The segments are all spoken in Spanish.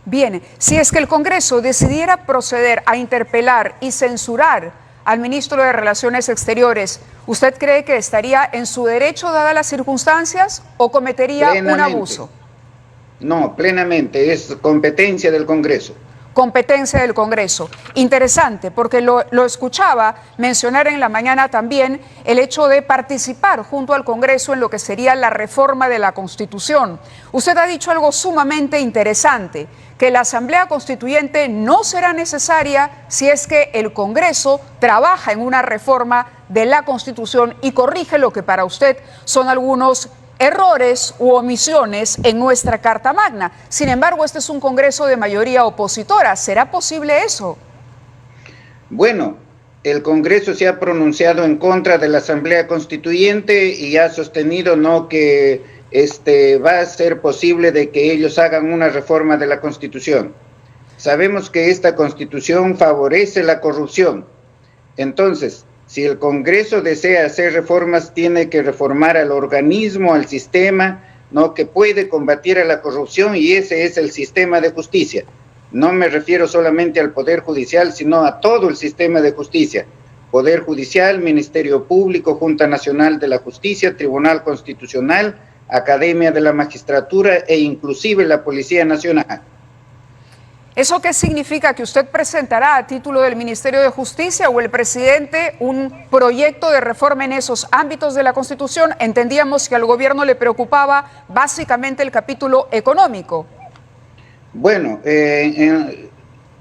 Bien, si es que el Congreso decidiera proceder a interpelar y censurar al ministro de Relaciones Exteriores, ¿usted cree que estaría en su derecho dadas las circunstancias o cometería un abuso? No, plenamente, es competencia del Congreso. Competencia del Congreso. Interesante, porque lo escuchaba mencionar en la mañana también el hecho de participar junto al Congreso en lo que sería la reforma de la Constitución. Usted ha dicho algo sumamente interesante, que la Asamblea Constituyente no será necesaria si es que el Congreso trabaja en una reforma de la Constitución y corrige lo que para usted son algunos errores u omisiones en nuestra Carta Magna. Sin embargo, este es un Congreso de mayoría opositora. ¿Será posible eso? Bueno, el Congreso se ha pronunciado en contra de la Asamblea Constituyente y ha sostenido que va a ser posible de que ellos hagan una reforma de la Constitución. Sabemos que esta Constitución favorece la corrupción. Entonces, si el Congreso desea hacer reformas, tiene que reformar al organismo, al sistema, que puede combatir a la corrupción, y ese es el sistema de justicia. No me refiero solamente al Poder Judicial, sino a todo el sistema de justicia. Poder Judicial, Ministerio Público, Junta Nacional de la Justicia, Tribunal Constitucional, Academia de la Magistratura e inclusive la Policía Nacional. ¿Eso qué significa? ¿Que usted presentará a título del Ministerio de Justicia o el presidente un proyecto de reforma en esos ámbitos de la Constitución? Entendíamos que al gobierno le preocupaba básicamente el capítulo económico. Bueno,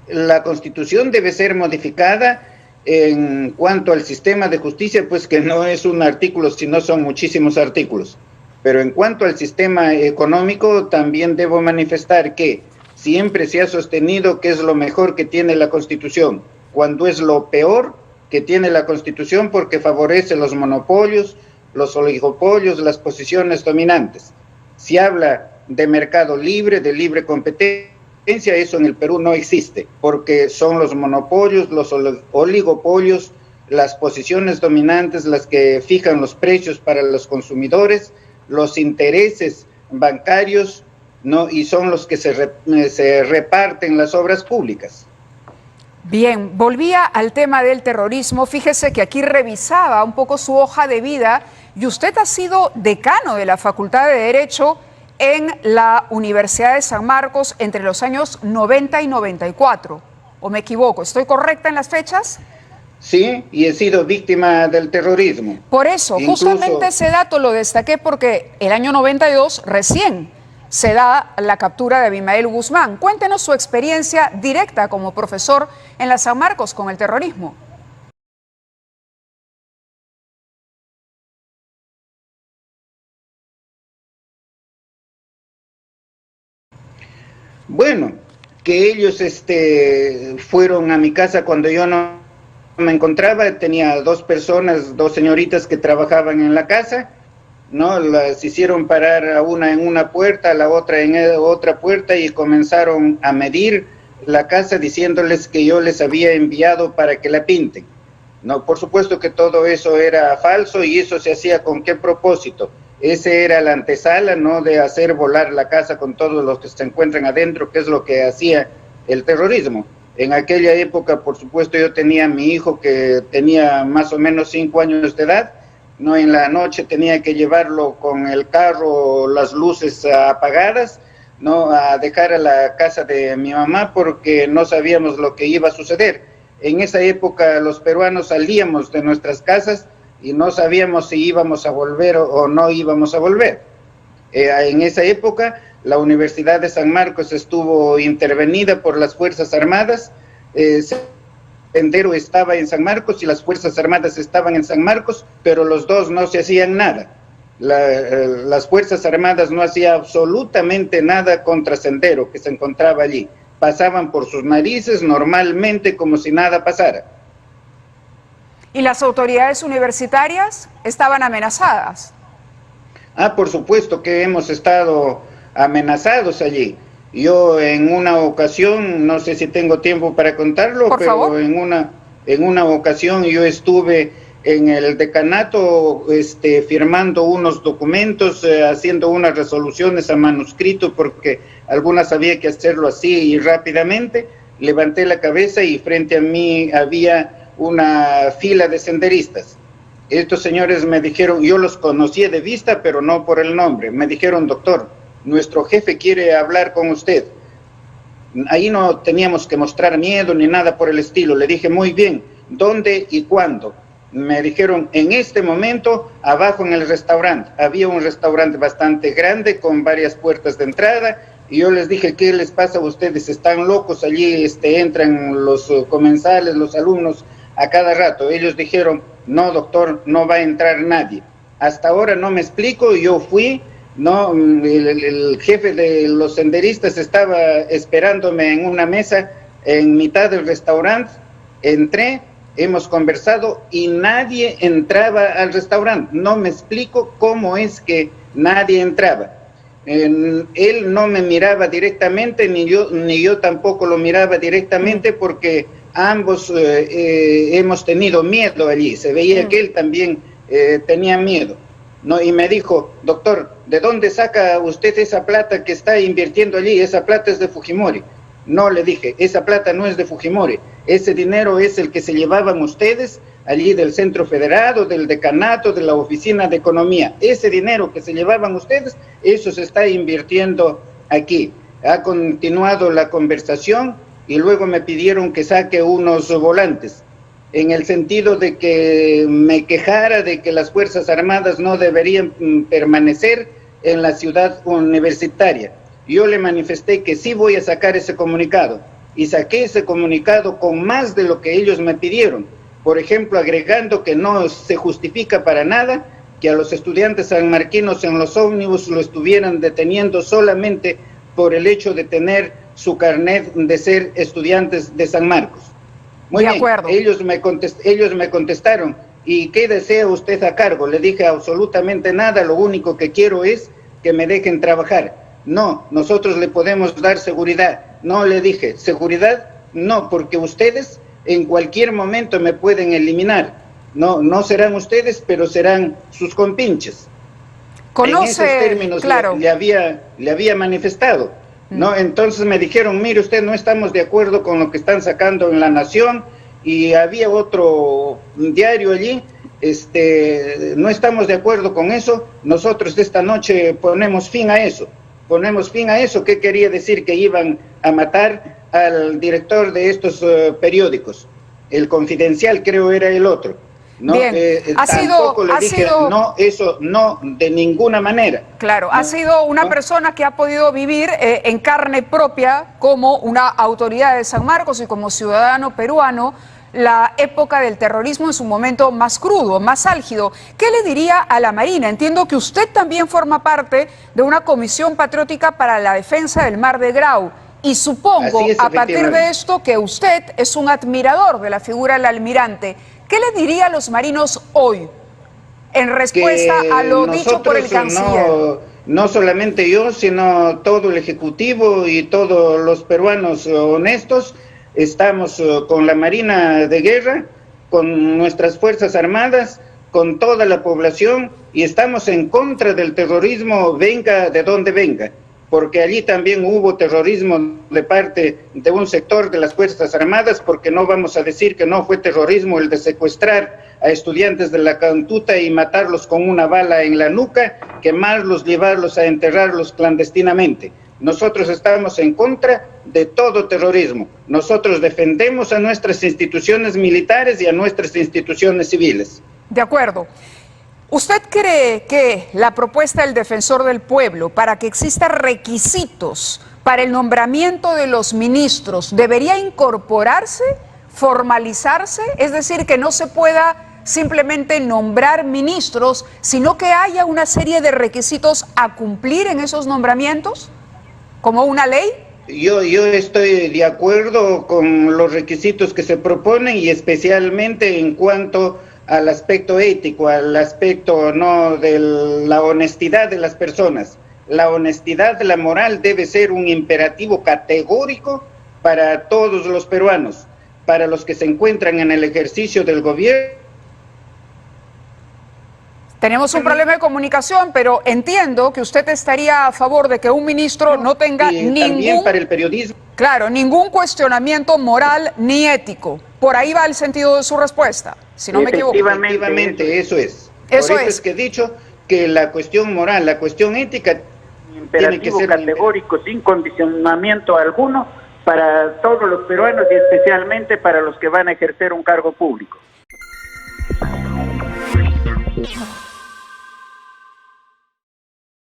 la Constitución debe ser modificada en cuanto al sistema de justicia, pues que no es un artículo, sino son muchísimos artículos. Pero en cuanto al sistema económico, también debo manifestar que siempre se ha sostenido que es lo mejor que tiene la Constitución, cuando es lo peor que tiene la Constitución, porque favorece los monopolios, los oligopolios, las posiciones dominantes. Si habla de mercado libre, de libre competencia, eso en el Perú no existe, porque son los monopolios, los oligopolios, las posiciones dominantes las que fijan los precios para los consumidores, los intereses bancarios, y son los que se reparten las obras públicas. Bien, volvía al tema del terrorismo. Fíjese que aquí revisaba un poco su hoja de vida y usted ha sido decano de la Facultad de Derecho en la Universidad de San Marcos entre los años 90 y 94. ¿O me equivoco? ¿Estoy correcta en las fechas? Sí, y he sido víctima del terrorismo. Por eso, justamente ese dato lo destaqué porque el año 92 recién se da la captura de Abimael Guzmán. Cuéntenos su experiencia directa como profesor en la San Marcos con el terrorismo. Bueno, que ellos fueron a mi casa cuando yo no me encontraba. Tenía dos personas, dos señoritas que trabajaban en la casa. Las hicieron parar a una en una puerta, a la otra en otra puerta, y comenzaron a medir la casa diciéndoles que yo les había enviado para que la pinten. Por supuesto que todo eso era falso, y eso se hacía ¿con qué propósito? Ese era la antesala, de hacer volar la casa con todos los que se encuentran adentro, que es lo que hacía el terrorismo. En aquella época, por supuesto, yo tenía a mi hijo que tenía más o menos 5 años de edad. En la noche tenía que llevarlo con el carro, las luces apagadas, a dejar a la casa de mi mamá, porque no sabíamos lo que iba a suceder. En esa época los peruanos salíamos de nuestras casas y no sabíamos si íbamos a volver o no íbamos a volver. En esa época la Universidad de San Marcos estuvo intervenida por las Fuerzas Armadas. Sendero estaba en San Marcos y las Fuerzas Armadas estaban en San Marcos, pero los dos no se hacían nada. Las Fuerzas Armadas no hacían absolutamente nada contra Sendero, que se encontraba allí. Pasaban por sus narices normalmente como si nada pasara. ¿Y las autoridades universitarias estaban amenazadas? Por supuesto que hemos estado amenazados allí. Yo en una ocasión, no sé si tengo tiempo para contarlo, por pero favor. en una ocasión yo estuve en el decanato firmando unos documentos, haciendo unas resoluciones a manuscrito, porque algunas había que hacerlo así y rápidamente. Levanté la cabeza y frente a mí había una fila de senderistas. Estos señores me dijeron, yo los conocía de vista, pero no por el nombre. Me dijeron, doctor, nuestro jefe quiere hablar con usted. Ahí no teníamos que mostrar miedo ni nada por el estilo. Le dije, muy bien, ¿dónde y cuándo? Me dijeron, en este momento, abajo en el restaurante. Había un restaurante bastante grande con varias puertas de entrada. Y yo les dije, ¿qué les pasa a ustedes? ¿Están locos? Allí entran los comensales, los alumnos a cada rato. Ellos dijeron, no, doctor, no va a entrar nadie. Hasta ahora no me explico, yo fui, no, el jefe de los senderistas estaba esperándome en una mesa en mitad del restaurante. Entré, hemos conversado y nadie entraba al restaurante. No me explico cómo es que nadie entraba. Él no me miraba directamente, ni yo tampoco lo miraba directamente, porque ambos hemos tenido miedo allí. Se veía que él también tenía miedo, ¿no? Y me dijo, doctor, ¿de dónde saca usted esa plata que está invirtiendo allí? Esa plata es de Fujimori. No, le dije, esa plata no es de Fujimori. Ese dinero es el que se llevaban ustedes allí del Centro Federado, del decanato, de la Oficina de Economía. Ese dinero que se llevaban ustedes, eso se está invirtiendo aquí. Ha continuado la conversación y luego me pidieron que saque unos volantes, en el sentido de que me quejara de que las Fuerzas Armadas no deberían permanecer en la ciudad universitaria. Yo le manifesté que sí voy a sacar ese comunicado, y saqué ese comunicado con más de lo que ellos me pidieron. Por ejemplo, agregando que no se justifica para nada que a los estudiantes sanmarquinos en los ómnibus lo estuvieran deteniendo solamente por el hecho de tener su carnet de ser estudiantes de San Marcos. Muy bien, ellos me contestaron, ¿y qué desea usted a cargo? Le dije, absolutamente nada, lo único que quiero es que me dejen trabajar. No, nosotros le podemos dar seguridad. No, le dije, seguridad, no, porque ustedes en cualquier momento me pueden eliminar. No serán ustedes, pero serán sus compinches. En esos términos claro. le había manifestado, ¿no? Entonces me dijeron, mire usted, no estamos de acuerdo con lo que están sacando en La Nación, y había otro diario allí, no estamos de acuerdo con eso, nosotros esta noche ponemos fin a eso. ¿Qué quería decir? Que iban a matar al director de estos periódicos, El Confidencial creo era el otro, ¿no? Bien, no, eso no, de ninguna manera. Claro, ¿no? Ha sido una persona que ha podido vivir en carne propia como una autoridad de San Marcos y como ciudadano peruano la época del terrorismo en su momento más crudo, más álgido. ¿Qué le diría a la Marina? Entiendo que usted también forma parte de una comisión patriótica para la defensa del Mar de Grau. Y supongo, a partir de esto, que usted es un admirador de la figura del almirante. ¿Qué le diría a los marinos hoy en respuesta a lo dicho por el canciller? No solamente yo, sino todo el Ejecutivo y todos los peruanos honestos, estamos con la Marina de Guerra, con nuestras Fuerzas Armadas, con toda la población, y estamos en contra del terrorismo, venga de donde venga. Porque allí también hubo terrorismo de parte de un sector de las Fuerzas Armadas, porque no vamos a decir que no fue terrorismo el de secuestrar a estudiantes de la Cantuta y matarlos con una bala en la nuca, quemarlos, llevarlos a enterrarlos clandestinamente. Nosotros estamos en contra de todo terrorismo. Nosotros defendemos a nuestras instituciones militares y a nuestras instituciones civiles. De acuerdo. ¿Usted cree que la propuesta del Defensor del Pueblo para que existan requisitos para el nombramiento de los ministros debería incorporarse, formalizarse? Es decir, que no se pueda simplemente nombrar ministros, sino que haya una serie de requisitos a cumplir en esos nombramientos, como una ley. Yo estoy de acuerdo con los requisitos que se proponen, y especialmente en cuanto al aspecto ético, al aspecto no de la honestidad de las personas. La honestidad, la moral debe ser un imperativo categórico para todos los peruanos, para los que se encuentran en el ejercicio del gobierno Tenemos un problema de comunicación, pero entiendo que usted estaría a favor de que un ministro no tenga Y también para el periodismo. claro, ningún cuestionamiento moral ni ético. Por ahí va el sentido de su respuesta, si no me equivoco. Efectivamente, eso es. Eso Por eso es. es que he dicho que la cuestión moral, la cuestión ética tiene que ser categórico, sin condicionamiento alguno, para todos los peruanos y especialmente para los que van a ejercer un cargo público.